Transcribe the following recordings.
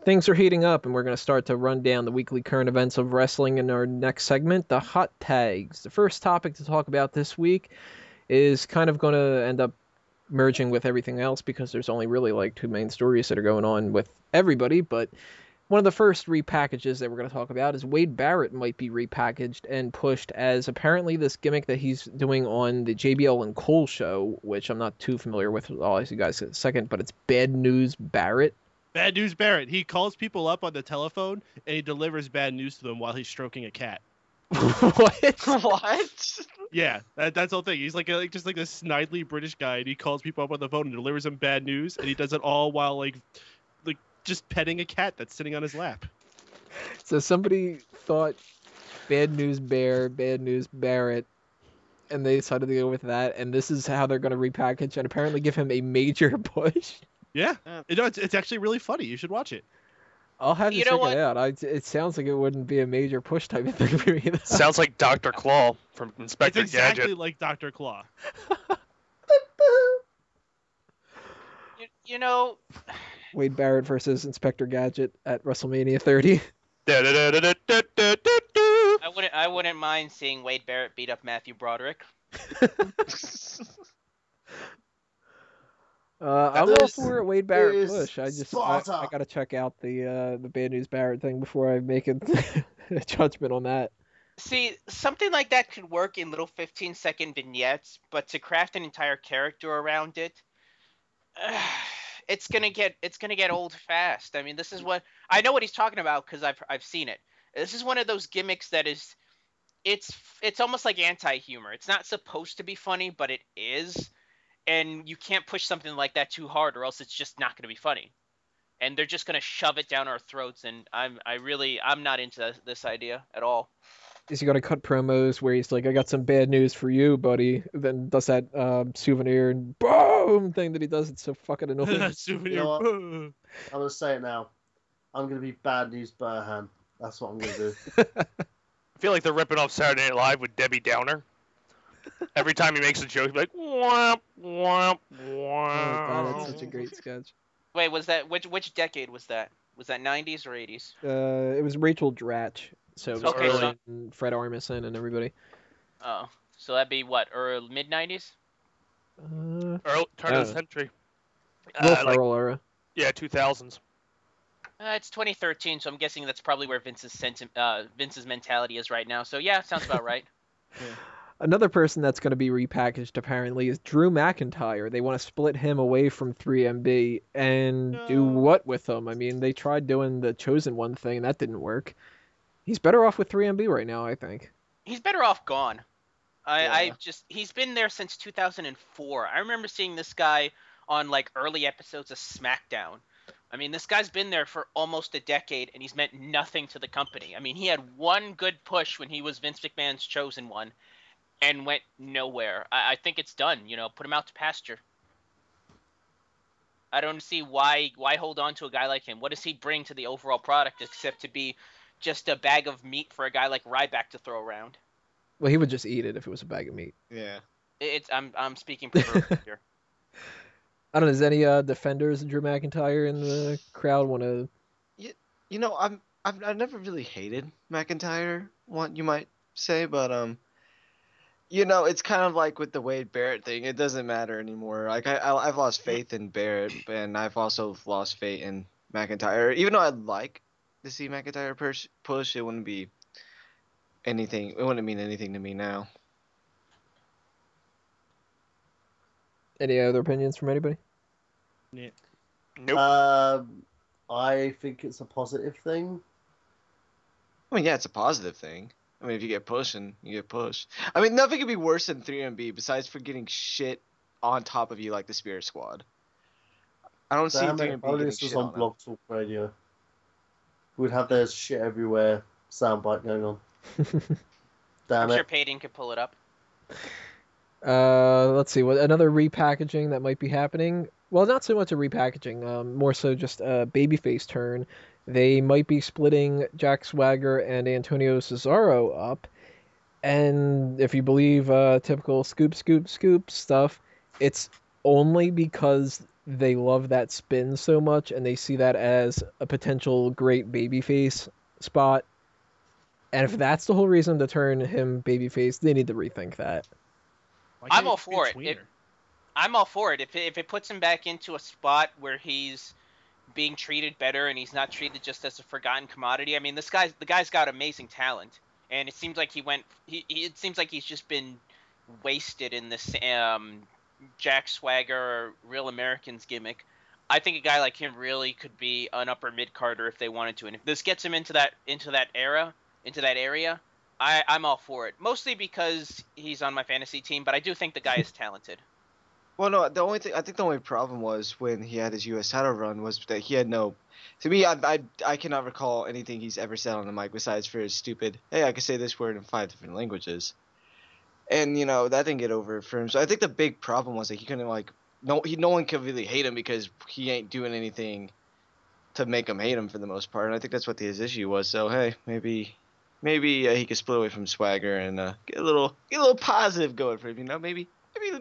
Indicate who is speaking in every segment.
Speaker 1: Things are heating up, and we're going to start to run down the weekly current events of wrestling in our next segment, the hot tags. The first topic to talk about this week is kind of going to end up merging with everything else because there's only really like two main stories that are going on with everybody. But one of the first repackages that we're going to talk about is Wade Barrett might be repackaged and pushed as apparently this gimmick that he's doing on the JBL and Cole show, which I'm not too familiar with. I'll ask you guys in a second, but it's Bad News Barrett.
Speaker 2: Bad News Barrett. He calls people up on the telephone and he delivers bad news to them while he's stroking a cat.
Speaker 1: What?
Speaker 3: What?
Speaker 2: Yeah, that's the whole thing. He's like just like this snidely British guy, and he calls people up on the phone and delivers them bad news, and he does it all while like just petting a cat that's sitting on his lap.
Speaker 1: So somebody thought Bad News Bear, Bad News Barrett, and they decided to go with that, and this is how they're going to repackage and apparently give him a major push.
Speaker 2: Yeah, it's actually really funny. You should watch it.
Speaker 1: I'll have to check it out. It sounds like it wouldn't be a major push type of thing for me.
Speaker 4: Sounds like Dr. Claw from Inspector
Speaker 2: It's exactly
Speaker 4: Gadget.
Speaker 2: like Dr. Claw.
Speaker 3: You know,
Speaker 1: Wade Barrett versus Inspector Gadget at WrestleMania 30.
Speaker 3: I wouldn't mind seeing Wade Barrett beat up Matthew Broderick.
Speaker 1: I'm all for a Wade Barrett push. I gotta check out the Bad News Barrett thing before I make a judgment on that.
Speaker 3: See, something like that could work in little 15-second vignettes, but to craft an entire character around it, it's gonna get old fast. I mean, this is what I know what he's talking about because I've seen it. This is one of those gimmicks that is, it's almost like anti-humor. It's not supposed to be funny, but it is. And you can't push something like that too hard, or else it's just not going to be funny. And they're just going to shove it down our throats. And I'm not into this idea at all.
Speaker 1: Is he going to cut promos where he's like, "I got some bad news for you, buddy"? Then does that souvenir and boom thing that he does? It's so fucking annoying.
Speaker 2: Souvenir.
Speaker 5: You know what? I'm gonna say it now. I'm gonna be Bad News Burhan. That's what I'm gonna do.
Speaker 4: I feel like they're ripping off Saturday Night Live with Debbie Downer. Every time he makes a joke, he's like, womp, womp, womp.
Speaker 1: Oh god, that's such a great sketch.
Speaker 3: Wait, was that which decade was that? Was that 90s or 80s?
Speaker 1: It was Rachel Dratch, so it was
Speaker 3: Okay,
Speaker 1: early,
Speaker 3: so-
Speaker 1: and Fred Armisen and everybody.
Speaker 3: Oh, so that'd be what, or mid 90s?
Speaker 4: Turn of the century.
Speaker 1: Will Ferrell era.
Speaker 4: Yeah, 2000s.
Speaker 3: It's 2013, so I'm guessing that's probably where Vince's mentality is right now. So yeah, sounds about right.
Speaker 2: Yeah.
Speaker 1: Another person that's going to be repackaged apparently is Drew McIntyre. They want to split him away from 3MB and do what with him? I mean, they tried doing the Chosen One thing, and that didn't work. He's better off with 3MB right now, I think.
Speaker 3: He's better off gone. He's been there since 2004. I remember seeing this guy on like early episodes of SmackDown. I mean, this guy's been there for almost a decade, and he's meant nothing to the company. I mean, he had one good push when he was Vince McMahon's Chosen One, and went nowhere. I think it's done. You know, put him out to pasture. I don't see why hold on to a guy like him. What does he bring to the overall product except to be just a bag of meat for a guy like Ryback to throw around?
Speaker 1: Well, he would just eat it if it was a bag of meat.
Speaker 5: Yeah.
Speaker 3: I'm speaking for here.
Speaker 1: I don't know. Is any defenders of Drew McIntyre in the crowd want to?
Speaker 6: You know, I've never really hated McIntyre. What you might say, but you know, it's kind of like with the Wade Barrett thing. It doesn't matter anymore. Like I've lost faith in Barrett, and I've also lost faith in McIntyre. Even though I'd like to see McIntyre push, it wouldn't be anything. It wouldn't mean anything to me now.
Speaker 1: Any other opinions from anybody?
Speaker 2: Yeah.
Speaker 4: Nope.
Speaker 5: I think it's a positive thing.
Speaker 6: I mean, yeah, it's a positive thing. I mean, if you get pushed, and you get pushed. I mean, nothing could be worse than 3MB besides for getting shit on top of you like the Spirit Squad. I don't see
Speaker 5: Damn it,
Speaker 6: 3MB
Speaker 5: if
Speaker 6: getting
Speaker 5: this was
Speaker 6: shit
Speaker 5: on
Speaker 6: on them.
Speaker 5: Blog Talk Radio, we'd have there's shit everywhere soundbite going on. Damn
Speaker 3: I'm
Speaker 5: it.
Speaker 3: sure Payton could pull it up.
Speaker 1: Let's see. What another repackaging that might be happening? Well, not so much a repackaging. More so just a babyface turn. They might be splitting Jack Swagger and Antonio Cesaro up. And if you believe typical scoop stuff, it's only because they love that spin so much and they see that as a potential great babyface spot. And if that's the whole reason to turn him babyface, they need to rethink that.
Speaker 2: Why
Speaker 3: I'm
Speaker 2: can't
Speaker 3: all
Speaker 2: he be a
Speaker 3: for it.
Speaker 2: tweener?
Speaker 3: I'm all for it. If it puts him back into a spot where he's being treated better and he's not treated just as a forgotten commodity. I mean, the guy's got amazing talent, and it seems like it seems like he's just been wasted in this Jack Swagger Real Americans gimmick. I think a guy like him really could be an upper mid carder if they wanted to, and if this gets him into that area, I'm all for it. Mostly because he's on my fantasy team, but I do think the guy is talented.
Speaker 6: Well, no, the only problem was when he had his U.S. title run was that he had no. To me, I cannot recall anything he's ever said on the mic besides for his stupid, "Hey, I can say this word in 5 different languages," and that didn't get over for him. So I think the big problem was that he couldn't no one could really hate him because he ain't doing anything to make him hate him for the most part. And I think that's what his issue was. So hey, maybe he could split away from Swagger and get a little positive going for him. Maybe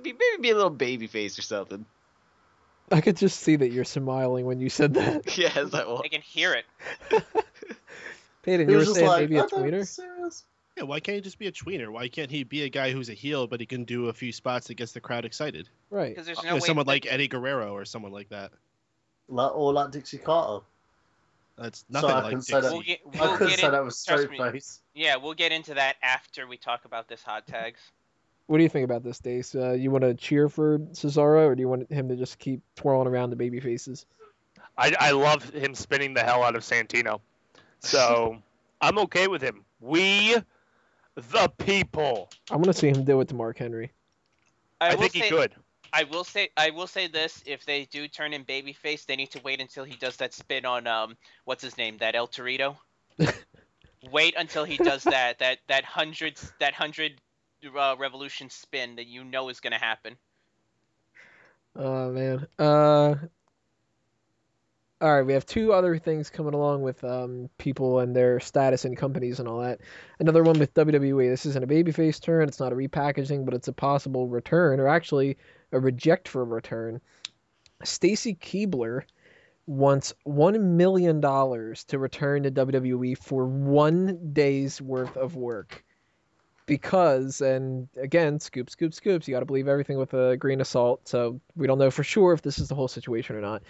Speaker 6: be a little baby face or something.
Speaker 1: I could just see that you're smiling when you said that.
Speaker 6: Yes, I will.
Speaker 3: I can hear it.
Speaker 1: Peyton,
Speaker 5: He
Speaker 1: you were
Speaker 5: was just
Speaker 1: saying
Speaker 5: like,
Speaker 1: maybe a
Speaker 5: "Are they
Speaker 1: tweener?
Speaker 5: serious?"
Speaker 2: Yeah, why can't he just be a tweener? Why can't he be a guy who's a heel, but he can do a few spots that gets the crowd excited?
Speaker 1: Right.
Speaker 3: Because there's
Speaker 2: You
Speaker 3: no
Speaker 2: know,
Speaker 3: way
Speaker 2: someone
Speaker 3: that-
Speaker 2: like Eddie Guerrero or someone like that.
Speaker 5: Or like Dixie Carter.
Speaker 2: That's nothing
Speaker 5: I
Speaker 2: like
Speaker 5: couldn't say that.
Speaker 2: Dixie.
Speaker 5: I couldn't say
Speaker 3: in-
Speaker 5: that was
Speaker 3: trust
Speaker 5: straight
Speaker 3: me.
Speaker 5: face.
Speaker 3: Yeah, we'll get into that after we talk about this hot tags.
Speaker 1: What do you think about this, Stace? You want to cheer for Cesaro, or do you want him to just keep twirling around the baby faces?
Speaker 4: I love him spinning the hell out of Santino. So I'm okay with him. We, the people.
Speaker 1: I'm gonna see him do it to Mark Henry.
Speaker 4: I think he could.
Speaker 3: I will say this: if they do turn him babyface, they need to wait until he does that spin on what's his name, that El Torito. Wait until he does that 100 revolution spin that is gonna happen.
Speaker 1: Oh man. All right, we have two other things coming along with people and their status in companies and all that. Another one with WWE. This isn't a babyface turn. It's not a repackaging, but it's a possible return, or actually a reject for a return. Stacy Keibler wants $1 million to return to WWE for 1 day's worth of work. Because, and again, scoop, scoop, scoops, you got to believe everything with a grain of salt. So we don't know for sure if this is the whole situation or not.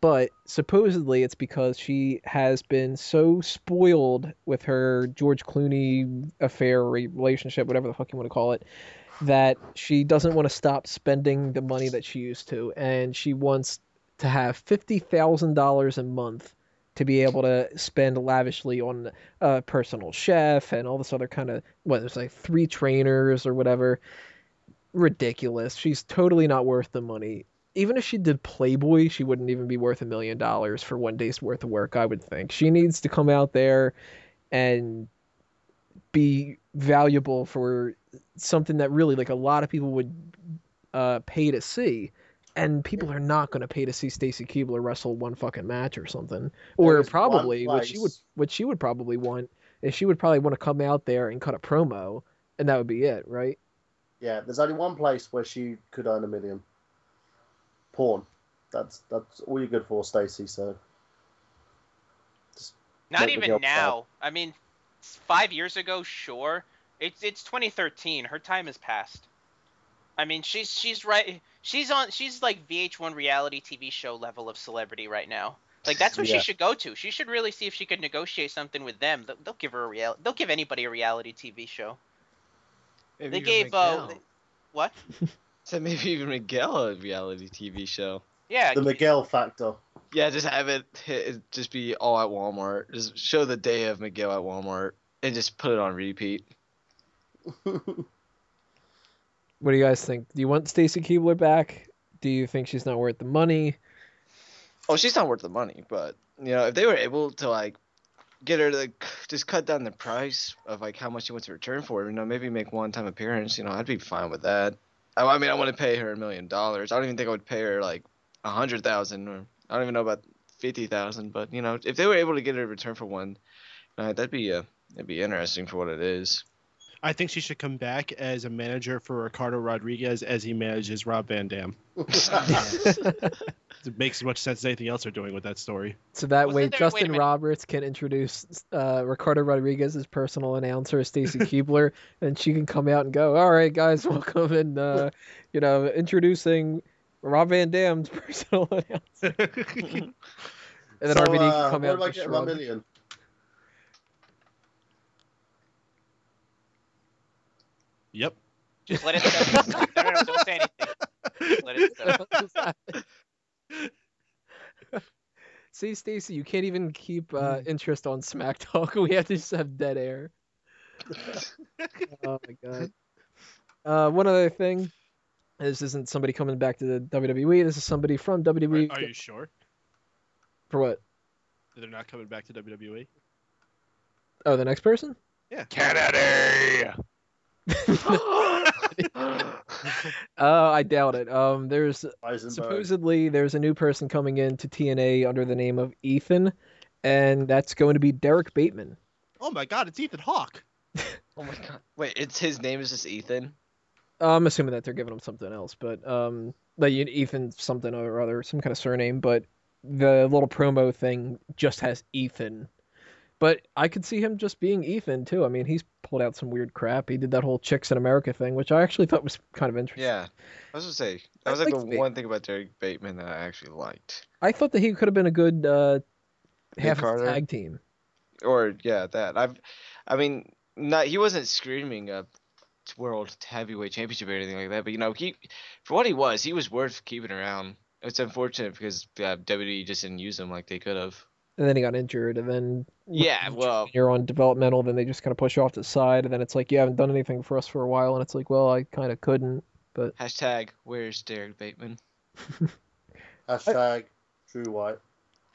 Speaker 1: But supposedly it's because she has been so spoiled with her George Clooney affair, relationship, whatever the fuck you want to call it, that she doesn't want to stop spending the money that she used to. And she wants to have $50,000 a month to be able to spend lavishly on a personal chef and all this other kind of, there's like 3 trainers or whatever. Ridiculous. She's totally not worth the money. Even if she did Playboy, she wouldn't even be worth $1 million for 1 day's worth of work, I would think. She needs to come out there and be valuable for something that really, like, a lot of people would pay to see. And people are not going to pay to see Stacy Keibler wrestle one fucking match or something. Or probably what she would probably want is she would probably want to come out there and cut a promo, and that would be it, right?
Speaker 5: Yeah, there's only one place where she could earn $1 million. Porn. That's all you're good for, Stacy. So.
Speaker 3: Not even now. I mean, 5 years ago, sure. It's 2013. Her time has passed. I mean, she's right. She's like VH1 reality TV show level of celebrity right now. Like, that's what she should go to. She should really see if she could negotiate something with them. They'll give her they'll give anybody a reality TV show.
Speaker 6: Maybe
Speaker 3: They gave what?
Speaker 6: So maybe even Miguel a reality TV show.
Speaker 3: Yeah.
Speaker 5: The Miguel factor.
Speaker 6: Yeah, just have it just be all at Walmart. Just show the day of Miguel at Walmart and just put it on repeat.
Speaker 1: What do you guys think? Do you want Stacy Keibler back? Do you think she's not worth the money?
Speaker 6: Oh, she's not worth the money, but if they were able to like get her to just cut down the price of like how much she wants to return for, maybe make one-time appearance, I'd be fine with that. I mean, I want to pay her $1 million. I don't even think I would pay her like 100,000, or I don't even know about 50,000. But if they were able to get her to return for one, that'd be interesting for what it is.
Speaker 2: I think she should come back as a manager for Ricardo Rodriguez as he manages Rob Van Dam. It makes as much sense as anything else they're doing with that story.
Speaker 1: So that
Speaker 3: Wasn't
Speaker 1: way,
Speaker 3: there- wait a
Speaker 1: Justin
Speaker 3: minute.
Speaker 1: Roberts can introduce Ricardo Rodriguez as personal announcer, Stacy Keibler, and she can come out and go, "All right, guys, welcome," and introducing Rob Van Dam's personal announcer. And then
Speaker 5: So,
Speaker 1: RVD can come
Speaker 5: what
Speaker 1: out
Speaker 5: am I
Speaker 1: and
Speaker 5: getting my
Speaker 1: shrug.
Speaker 5: million?
Speaker 2: Yep.
Speaker 3: Just let it settle. No, don't say anything. Let it settle.
Speaker 1: See, Stacy, you can't even keep interest on Smack Talk. We have to just have dead air. Oh my god. One other thing. This isn't somebody coming back to the WWE. This is somebody from WWE.
Speaker 2: Are you sure
Speaker 1: For what?
Speaker 2: that they're not coming back to WWE?
Speaker 1: Oh, the next person?
Speaker 4: Kennedy.
Speaker 1: I doubt it. There's
Speaker 5: Eisenberg.
Speaker 1: supposedly there's a new person coming in to TNA under the name of Ethan, and that's going to be Derrick Bateman.
Speaker 2: Oh my God, it's Ethan Hawke.
Speaker 6: Oh my god. Wait, it's his name is just Ethan?
Speaker 1: I'm assuming that they're giving him something else, but like Ethan something or other, some kind of surname. But the little promo thing just has Ethan. But I could see him just being Ethan too. I mean, he's pulled out some weird crap. He did that whole Chicks in America thing, which I actually thought was kind of interesting.
Speaker 6: Yeah. I was gonna say that
Speaker 1: I
Speaker 6: was like the
Speaker 1: liked Bateman.
Speaker 6: one thing about Derrick Bateman that I actually liked.
Speaker 1: I thought that he could have been a good half of the
Speaker 6: Carter?
Speaker 1: tag team.
Speaker 6: Or yeah, that. I mean, not he wasn't screaming a world heavyweight championship or anything like that, but he for what he was worth keeping around. It's unfortunate because WWE just didn't use him like they could have.
Speaker 1: And then he got injured, and then
Speaker 6: Yeah, well,
Speaker 1: you're on developmental, then they just kind of push you off to the side, and then it's like you haven't done anything for us for a while, and it's like, well, I kind of couldn't, but
Speaker 6: hashtag where's Derrick Bateman?
Speaker 5: Hashtag Drew White.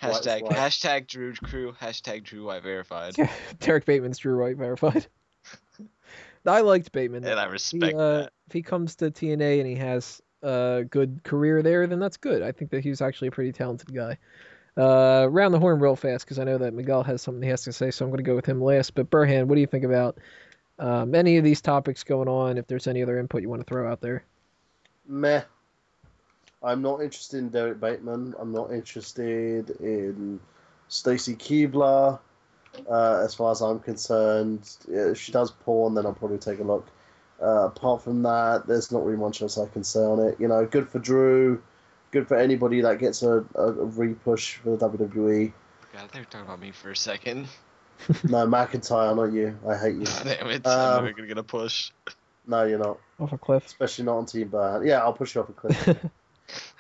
Speaker 5: White is
Speaker 6: Hashtag
Speaker 5: white.
Speaker 6: hashtag Drew Crew, hashtag Drew White verified.
Speaker 1: Derrick Bateman's Drew White verified. I liked Bateman.
Speaker 6: And I respect
Speaker 1: He,
Speaker 6: that.
Speaker 1: if he comes to TNA and he has a good career there, then that's good. I think that he's actually a pretty talented guy. Round the horn real fast because I know that Miguel has something he has to say, so I'm going to go with him last. But Burhan, what do you think about any of these topics going on? If there's any other input you want to throw out there?
Speaker 5: Meh. I'm not interested in Derrick Bateman. I'm not interested in Stacy Keibler. As far as I'm concerned, if she does porn, then I'll probably take a look. Apart from that, there's not really much else I can say on it. Good for Drew. Good for anybody that gets a re-push for the WWE.
Speaker 6: God, they were talking about me for a second.
Speaker 5: No, McIntyre, not you. I hate you.
Speaker 6: Damn it, I'm never gonna get a push.
Speaker 5: No, you're not.
Speaker 1: Off a cliff.
Speaker 5: Especially not on Team Burn. Yeah, I'll push you off a cliff.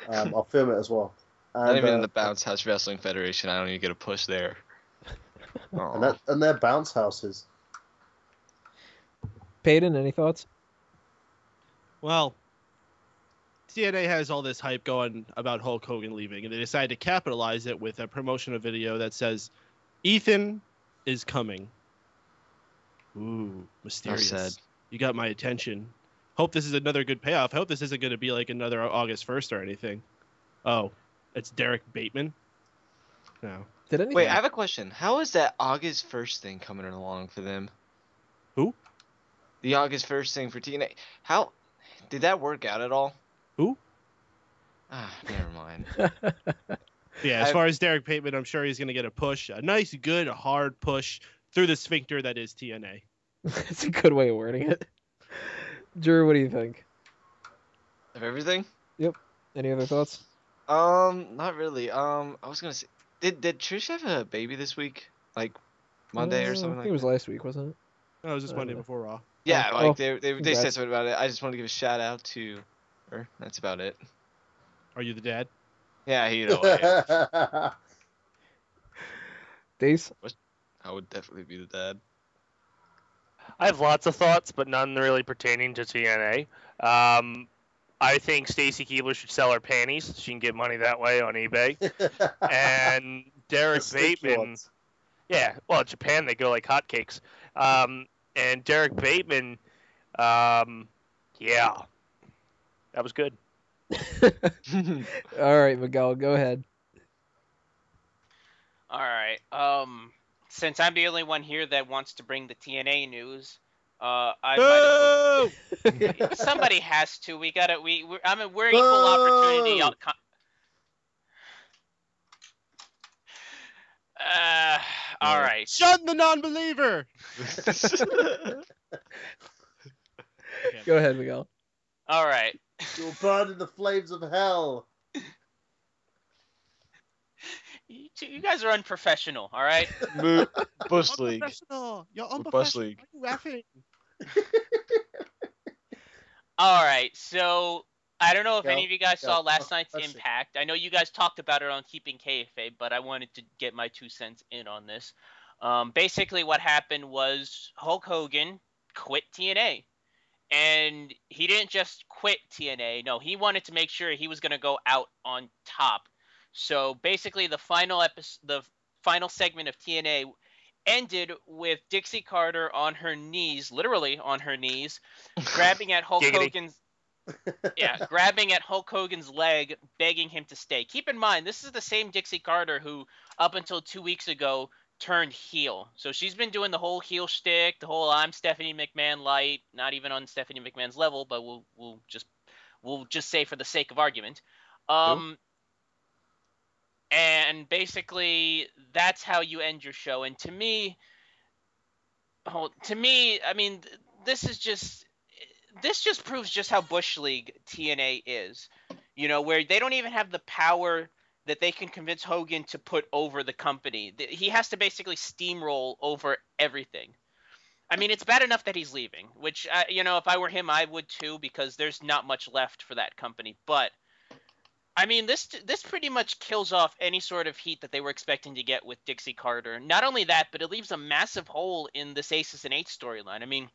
Speaker 5: I'll film it as well.
Speaker 6: Not
Speaker 5: And,
Speaker 6: even in the Bounce House Wrestling Federation, I don't even get a push there.
Speaker 5: and they're bounce houses.
Speaker 1: Peyton, any thoughts?
Speaker 2: Well, TNA has all this hype going about Hulk Hogan leaving, and they decided to capitalize it with a promotional video that says, "Ethan is coming." Ooh, mysterious.
Speaker 6: Well said.
Speaker 2: You got my attention. Hope this is another good payoff. I hope this isn't going to be like another August 1st or anything. Oh, it's Derrick Bateman? No.
Speaker 1: Did anything?
Speaker 6: Wait, I have a question. How is that August 1st thing coming along for them?
Speaker 2: Who?
Speaker 6: The August 1st thing for TNA. How did that work out at all?
Speaker 2: Who?
Speaker 6: Ah, never mind.
Speaker 2: Yeah, as far as Derrick Bateman, I'm sure he's going to get a push. A nice, good, hard push through the sphincter that is TNA.
Speaker 1: That's a good way of wording it. Drew, what do you think?
Speaker 6: Of everything?
Speaker 1: Any other thoughts?
Speaker 6: Not really. I was gonna say, did Trish have a baby this week? Like Monday or something
Speaker 1: I
Speaker 6: like
Speaker 1: think it was
Speaker 6: that?
Speaker 1: last week, wasn't it?
Speaker 2: That was just Monday before Raw.
Speaker 6: Yeah,
Speaker 1: Oh,
Speaker 6: like they
Speaker 1: congrats.
Speaker 6: said something about it. I just want to give a shout out to her. That's about it.
Speaker 2: Are you the dad?
Speaker 6: Yeah, I am.
Speaker 1: Dace?
Speaker 6: I would definitely be the dad.
Speaker 4: I have lots of thoughts, but none really pertaining to TNA. I think Stacy Keibler should sell her panties. She can get money that way on eBay. And Derrick
Speaker 5: The sticky
Speaker 4: Bateman,
Speaker 5: ones.
Speaker 4: yeah, well, Japan they go like hotcakes. And Derrick Bateman, yeah, that was good.
Speaker 1: All right, Miguel, go ahead.
Speaker 3: All right. Since I'm the only one here that wants to bring the TNA news, I might have.
Speaker 2: Boo!
Speaker 3: Somebody has to. We gotta. I mean, we're equal opportunity.
Speaker 5: Boo!
Speaker 3: All right.
Speaker 2: Shun the non-believer.
Speaker 1: Go ahead, Miguel.
Speaker 3: All right.
Speaker 5: You'll burn in the flames of hell.
Speaker 3: You guys are unprofessional. All right.
Speaker 6: Bush League.
Speaker 2: Unprofessional. You're
Speaker 6: Bush
Speaker 2: unprofessional.
Speaker 6: League.
Speaker 2: Why are you
Speaker 3: All right. So I don't know if
Speaker 5: Go.
Speaker 3: any of you guys
Speaker 5: Go.
Speaker 3: saw last night's
Speaker 5: Let's see.
Speaker 3: Impact. I know you guys talked about it on Keeping Kayfabe, but I wanted to get my 2 cents in on this. Basically, what happened was Hulk Hogan quit TNA. And he didn't just quit TNA. No, he wanted to make sure he was going to go out on top. So basically, the final segment of TNA ended with Dixie Carter on her knees, literally on her knees, grabbing at Hulk Hogan's leg, begging him to stay. Keep in mind, this is the same Dixie Carter who, up until 2 weeks ago, turned heel. So she's been doing the whole heel shtick, the whole I'm Stephanie McMahon light, not even on Stephanie McMahon's level, but we'll just say for the sake of argument. And basically that's how you end your show. And to me, I mean, this just proves just how Bush League TNA is. You know, where they don't even have the power that they can convince Hogan to put over the company. He has to basically steamroll over everything. I mean, it's bad enough that he's leaving, which, if I were him, I would too, because there's not much left for that company. But, I mean, this pretty much kills off any sort of heat that they were expecting to get with Dixie Carter. Not only that, but it leaves a massive hole in this Aces and Eights storyline. I mean,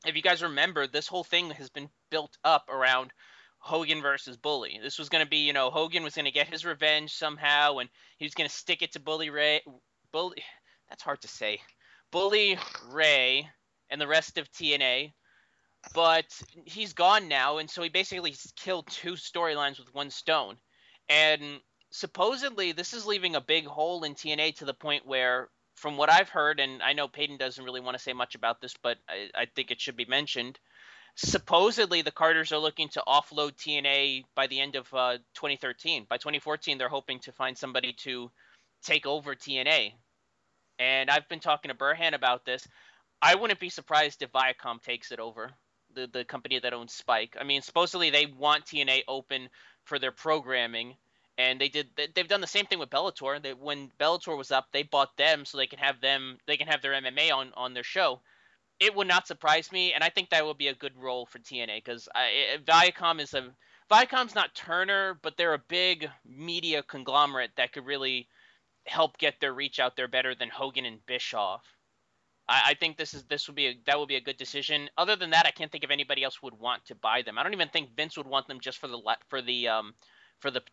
Speaker 3: if you guys remember, this whole thing has been built up around Hogan versus Bully. This was going to be, Hogan was going to get his revenge somehow, and he was going to stick it to Bully Ray, that's hard to say, Bully Ray, and the rest of TNA. But he's gone now, and so he basically killed 2 storylines with 1 stone. And supposedly, this is leaving a big hole in TNA to the point where, from what I've heard, and I know Peyton doesn't really want to say much about this, but I think it should be mentioned. Supposedly, the Carters are looking to offload TNA by the end of 2013. By 2014, they're hoping to find somebody to take over TNA. And I've been talking to Burhan about this. I wouldn't be surprised if Viacom takes it over, the company that owns Spike. I mean, supposedly they want TNA open for their programming, and they've done the same thing with Bellator. When Bellator was up, they bought them so they can have their MMA on their show. It would not surprise me, and I think that would be a good role for TNA, because Viacom's not Turner, but they're a big media conglomerate that could really help get their reach out there better than Hogan and Bischoff. I think that would be a good decision. Other than that, I can't think of anybody else who would want to buy them. I don't even think Vince would want them just for the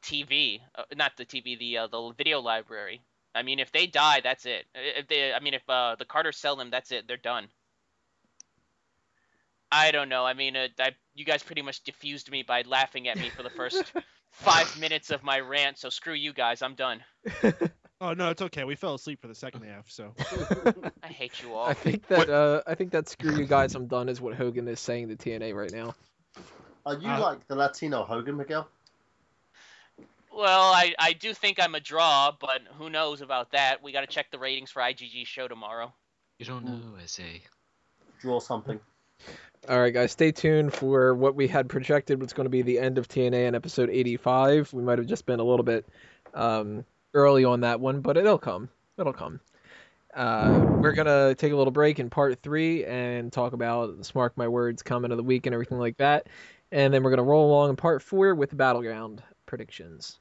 Speaker 3: TV, not the TV, the video library. I mean, if they die, that's it. If the Carters sell them, that's it. They're done. I don't know. I mean, you guys pretty much diffused me by laughing at me for the first 5 minutes of my rant, so screw you guys. I'm done.
Speaker 2: Oh, no, it's okay. We fell asleep for the second half, so.
Speaker 3: I hate you all.
Speaker 1: I think that screw you guys, I'm done is what Hogan is saying to TNA right now.
Speaker 5: Are you like the Latino Hogan, Miguel?
Speaker 3: Well, I do think I'm a draw, but who knows about that. We got to check the ratings for IGG's show tomorrow.
Speaker 6: You don't know, SA.
Speaker 5: Draw something.
Speaker 1: All right, guys, stay tuned for what we had projected was going to be the end of TNA in episode 85. We might have just been a little bit early on that one, but it'll come. It'll come. We're going to take a little break in part 3 and talk about Smark My Words comment of the week and everything like that. And then we're going to roll along in part 4 with the Battleground predictions.